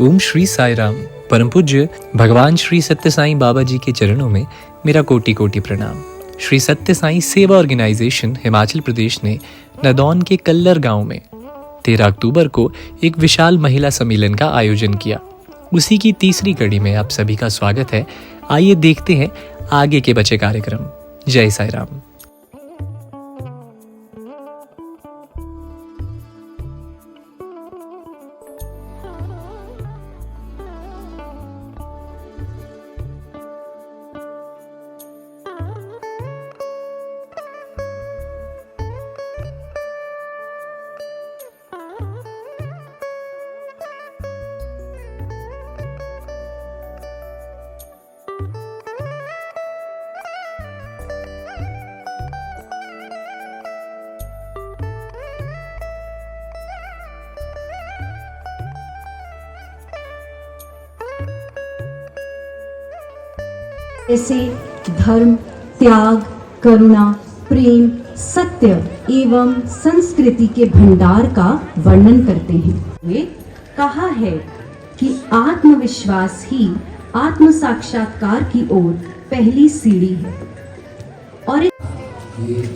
ओम श्री साई राम। परम पूज्य भगवान श्री सत्य साई बाबा जी के चरणों में मेरा कोटि कोटि प्रणाम। श्री सत्य साई सेवा ऑर्गेनाइजेशन हिमाचल प्रदेश ने नदौन के कल्लर गांव में 13 अक्टूबर को एक विशाल महिला सम्मेलन का आयोजन किया। उसी की तीसरी कड़ी में आप सभी का स्वागत है। आइए देखते हैं आगे के बचे कार्यक्रम। जय साई राम। जैसे धर्म, त्याग, करुणा, प्रेम, सत्य एवं संस्कृति के भंडार का वर्णन करते हैं। वे कहा है कि आत्मविश्वास ही आत्म साक्षात्कार की ओर पहली सीढ़ी है। और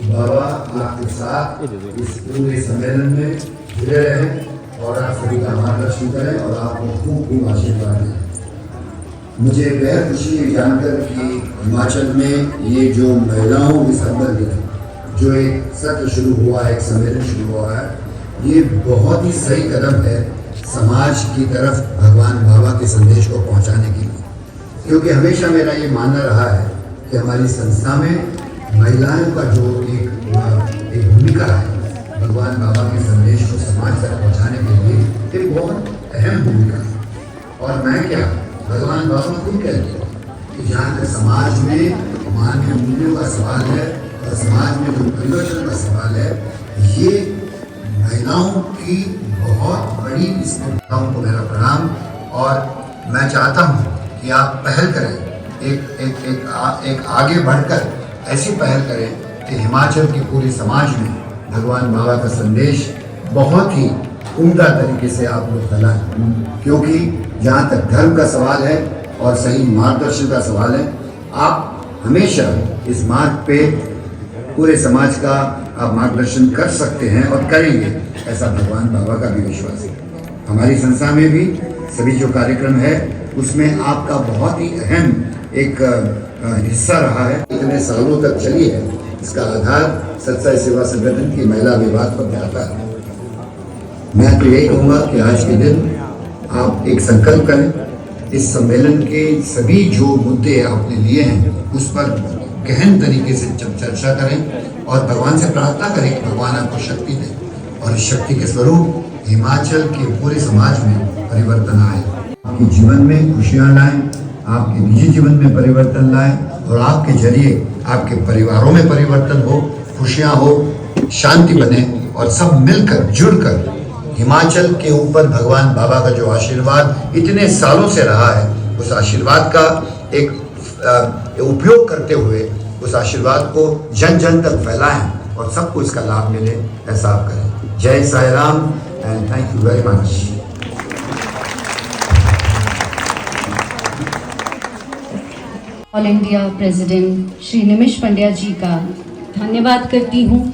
बाबा आपके साथ इस पूरे सम्मेलन में जुड़े रहें और आप सभी का मार्गदर्शन करें और आपको खूब खूब आशीर्वाद दें। मुझे बेहद खुशी है जानकर कि हिमाचल में ये जो महिलाओं के संबंध जो एक सत्र शुरू हुआ है, एक सम्मेलन शुरू हुआ है, ये बहुत ही सही कदम है समाज की तरफ भगवान बाबा के संदेश को पहुंचाने के लिए। क्योंकि हमेशा मेरा ये मानना रहा है कि हमारी संस्था में महिलाओं का जो एक भूमिका है भगवान बाबा के संदेश को समाज तक पहुँचाने के लिए एक बहुत अहम भूमिका है। और मैं क्या, भगवान बाबा खुद कहते हैं कि जहाँ तक समाज में मानवीय मूल्यों का सवाल है और समाज में जो परिवर्तन का सवाल है, ये महिलाओं की बहुत बड़ी इस महिलाओं को मेरा प्रणाम। और मैं चाहता हूँ कि आप पहल करें, एक आगे बढ़कर ऐसी पहल करें कि हिमाचल के पूरे समाज में भगवान बाबा का संदेश बहुत ही उम्दा तरीके से आप लोग फैलाएं। क्योंकि जहाँ तक धर्म का सवाल है और सही मार्गदर्शन का सवाल है, आप हमेशा इस मार्ग पे पूरे समाज का आप मार्गदर्शन कर सकते हैं और करेंगे, ऐसा भगवान बाबा का भी विश्वास है। हमारी संस्था में भी सभी जो कार्यक्रम है उसमें आपका बहुत ही अहम एक हिस्सा रहा है, इतने सालों तक चली है। इसका आधार सत्य सेवा संगठन की महिला विभाग पर जाता है। मैं तो यही कहूँगा कि आज के दिन आप एक संकल्प करें, इस सम्मेलन के सभी जो मुद्दे आपने लिए हैं उस पर गहन तरीके से चर्चा करें और भगवान से प्रार्थना करें कि भगवान आपको शक्ति दे और इस शक्ति के स्वरूप हिमाचल के पूरे समाज में परिवर्तन आए, आपके जीवन में खुशियाँ लाएं, आपके निजी जीवन में परिवर्तन लाएं और आपके जरिए आपके परिवारों में परिवर्तन हो, खुशियाँ हो, शांति बने और सब मिलकर जुड़कर हिमाचल के ऊपर भगवान बाबा का जो आशीर्वाद इतने सालों से रहा है, उस आशीर्वाद का एक उपयोग करते हुए उस आशीर्वाद को जन जन तक फैलाएं और सबको इसका लाभ मिले, ऐसा आप करें। जय Sai Ram and thank you very much. All India president Shri Nimish Pandya ji का धन्यवाद करती हूँ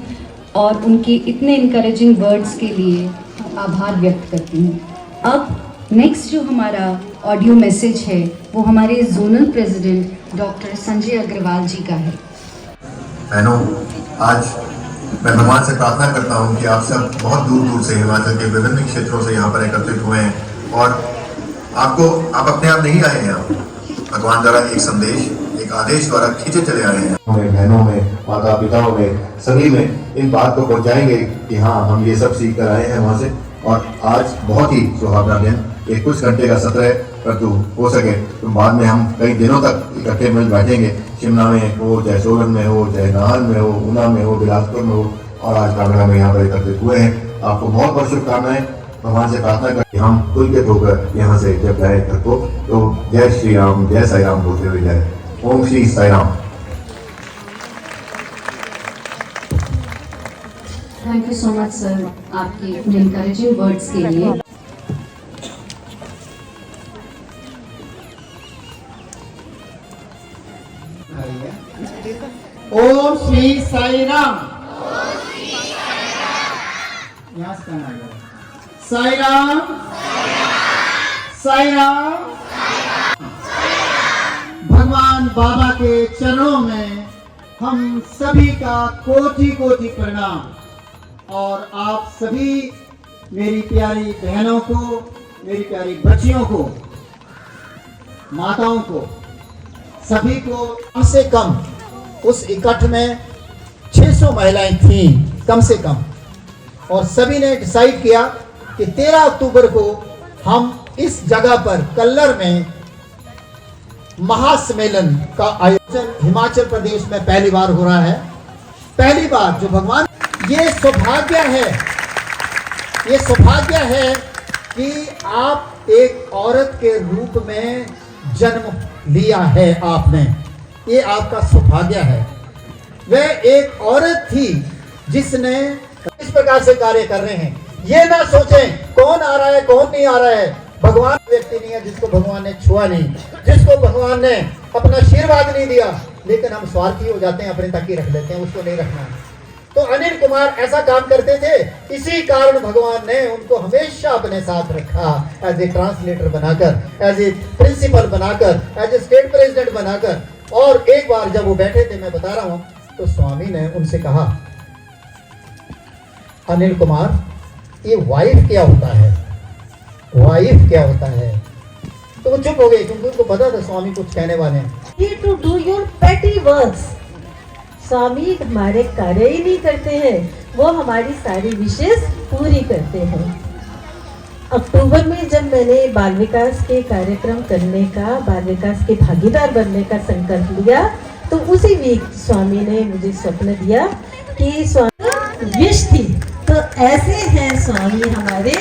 और उनके इतने इनकरेजिंग वर्ड्स के लिए आभार व्यक्त करती हूँ। अब नेक्स्ट जो हमारा ऑडियो मैसेज है वो हमारे zonal president doctor Sanjay Agarwal ji का है। बहनों, आज मैं भगवान से प्रार्थना करता हूँ कि आप सब बहुत दूर दूर से हिमाचल के विभिन्न क्षेत्रों से यहाँ पर एकत्रित हुए हैं और आप अपने आप नहीं आए हैं यहाँ, भगवान द्वारा एक संदेश, एक आदेश द्वारा खींचे चले आए हैं। बहनों में, माता पिताओं में, सभी में इन बात को पहुंचाएंगे कि हाँ, हम ये सब सीख कर आए हैं वहाँ से। और आज बहुत ही सुहावना दिन, एक कुछ घंटे का सत्र है, परंतु हो सके तो बाद में हम कई दिनों तक इकट्ठे मिल बैठेंगे, शिमला में हो, चाहे सोलन में हो, चाहे नाहन में हो, ऊना में हो, बिलासपुर में हो, और आज कांगड़ा में यहाँ पर एकत्रित हुए हैं। आपको बहुत बहुत शुभकामनाएं। भगवान से प्रार्थना कर कि हम पुलकित होकर यहाँ से जब जाए घर को, तो जय श्री राम, जय साई राम बोलते हुए जाए। ओम Shri Sai Ram. Thank you so much sir, आपके इनकरेजिंग वर्ड्स के लिए। ओम श्री साई राम। यहाँ से कहना है साई राम, साई राम। भगवान बाबा के चरणों में हम सभी का कोटि कोटि प्रणाम। और आप सभी मेरी प्यारी बहनों को, मेरी प्यारी बच्चियों को, माताओं को, सभी को कम से कम उस इकट्ठ में 600 महिलाएं थीं कम से कम। और सभी ने डिसाइड किया कि 13 अक्टूबर को हम इस जगह पर कल्लर में महासम्मेलन का आयोजन हिमाचल प्रदेश में पहली बार हो रहा है। पहली बार जो भगवान, ये सौभाग्य है, ये सौभाग्य है कि आप एक औरत के रूप में जन्म लिया है आपने। ये आपका सौभाग्य है। वह एक औरत थी जिसने इस प्रकार से कार्य कर रहे हैं। ये ना सोचें कौन आ रहा है कौन नहीं आ रहा है। भगवान व्यक्ति नहीं है जिसको भगवान ने छुआ नहीं, जिसको भगवान ने अपना आशीर्वाद नहीं दिया, लेकिन हम स्वार्थी हो जाते हैं, अपने तक ही रख लेते हैं, उसको नहीं रखना है। तो अनिल कुमार ऐसा काम करते थे, इसी कारण भगवान ने उनको हमेशा अपने साथ रखा, एज ए ट्रांसलेटर बनाकर, एज ए प्रिंसिपल बनाकर, एज ए स्टेट प्रेसिडेंट बनाकर। और एक बार जब वो बैठे थे, मैं बता रहा हूं, तो स्वामी ने उनसे कहा, अनिल कुमार ये वाइफ क्या होता है, वाइफ क्या होता है। तो वो चुप हो गए क्योंकि उनको पता था स्वामी कुछ कहने वाले हैं। To do your petty works. स्वामी हमारे कार्य ही नहीं करते हैं, वो हमारी सारी विशेष पूरी करते हैं। अक्टूबर में जब मैंने बाल विकास के कार्यक्रम करने का, बाल विकास के भागीदार बनने का संकल्प लिया, तो उसी वीक स्वामी ने मुझे स्वप्न दिया कि स्वामी विश थी। तो ऐसे हैं स्वामी हमारे,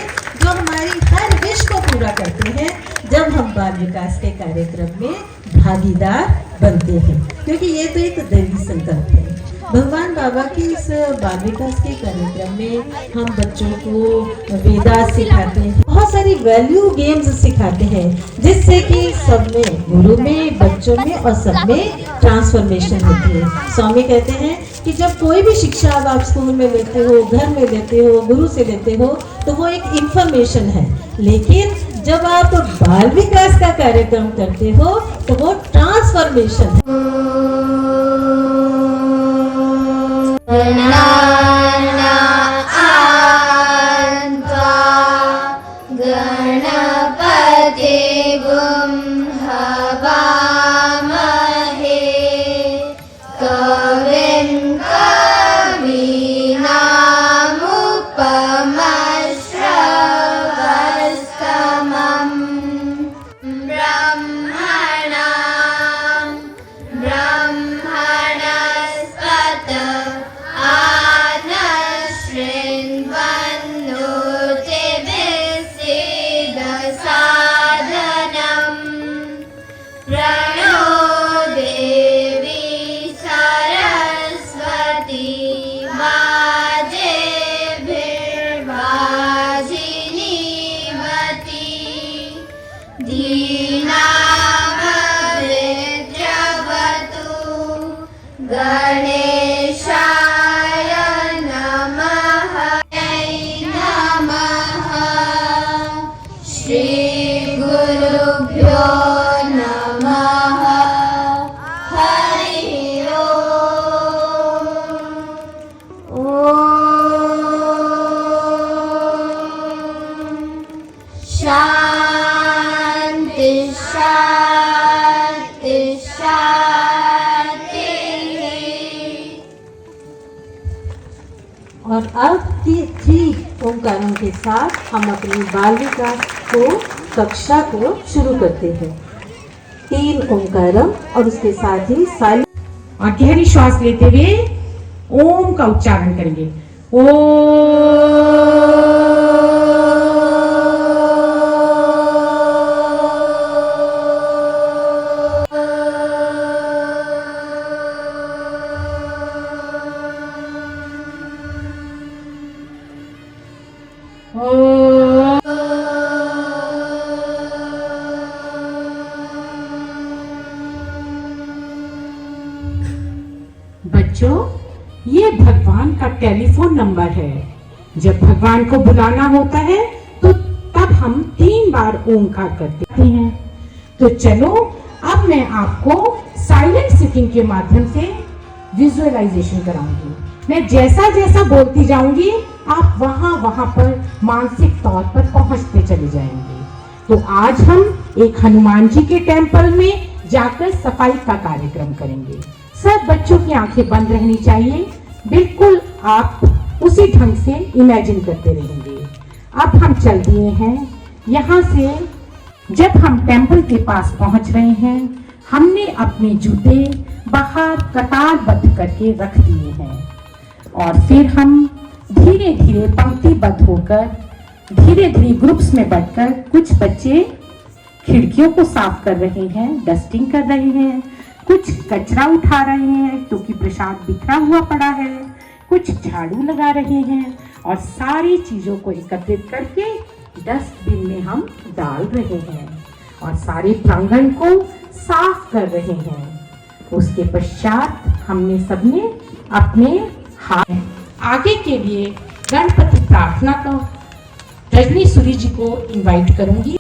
जो हमारी हर विश को पूरा करते हैं जब हम बाल विकास के कार्यक्रम में भागीदार बनते हैं, क्योंकि ये तो एक दैवी संकल्प है। भगवान बाबा के इस बाल विकास के कार्यक्रम में हम बच्चों को वेदास सिखाते हैं, बहुत सारी वैल्यू गेम्स सिखाते हैं, जिससे कि सब में, गुरु में, बच्चों में और सब में ट्रांसफॉर्मेशन होती है। स्वामी कहते हैं कि जब कोई भी शिक्षा आप स्कूल में लेते हो, घर में लेते हो, गुरु से लेते हो, तो वो एक इंफॉर्मेशन है, लेकिन जब आप बाल विकास का कार्यक्रम करते हो तो वो ट्रांसफॉर्मेशन है। और अब 3 ओंकारों के साथ हम अपनी बाल विकास को कक्षा को शुरू करते हैं। 3 ओंकारम और उसके साथ ही साल और गहरी श्वास लेते हुए ओम का उच्चारण करेंगे। ओम। बच्चों, ये भगवान का टेलीफोन नंबर है। जब भगवान को बुलाना होता है तो तब हम 3 बार ओंकार करते हैं। तो चलो अब मैं आपको साइलेंट सिटिंग के माध्यम से विजुअलाइजेशन कराऊंगी। मैं जैसा जैसा बोलती जाऊंगी आप वहां पर मानसिक तौर पर पहुंचते चले जाएंगे। तो आज हम एक हनुमान जी के टेम्पल में जाकर सफाई का कार्यक्रम करेंगे। सब बच्चों की आंखें बंद रहनी चाहिए, बिल्कुल आप उसी ढंग से इमेजिन करते रहेंगे। अब हम चल दिए हैं यहाँ से। जब हम टेम्पल के पास पहुंच रहे हैं, हमने अपने जूते बाहर कतारबद्ध करके रख दिए हैं और फिर हम धीरे धीरे पंक्तिबद्ध होकर धीरे धीरे ग्रुप्स में बढ़कर कुछ बच्चे खिड़कियों को साफ कर रहे हैं, डस्टिंग कर रहे हैं, कुछ कचरा उठा रहे हैं क्योंकि प्रसाद बिखरा हुआ पड़ा है, कुछ झाड़ू लगा रहे हैं और सारी चीजों को एकत्रित करके डस्टबिन में हम डाल रहे हैं और सारे प्रांगण को साफ कर रहे हैं। उसके पश्चात हमने सबने अपने हाथ आगे के लिए गणपति प्रार्थना का रजनी सूरी जी को इनवाइट करूंगी।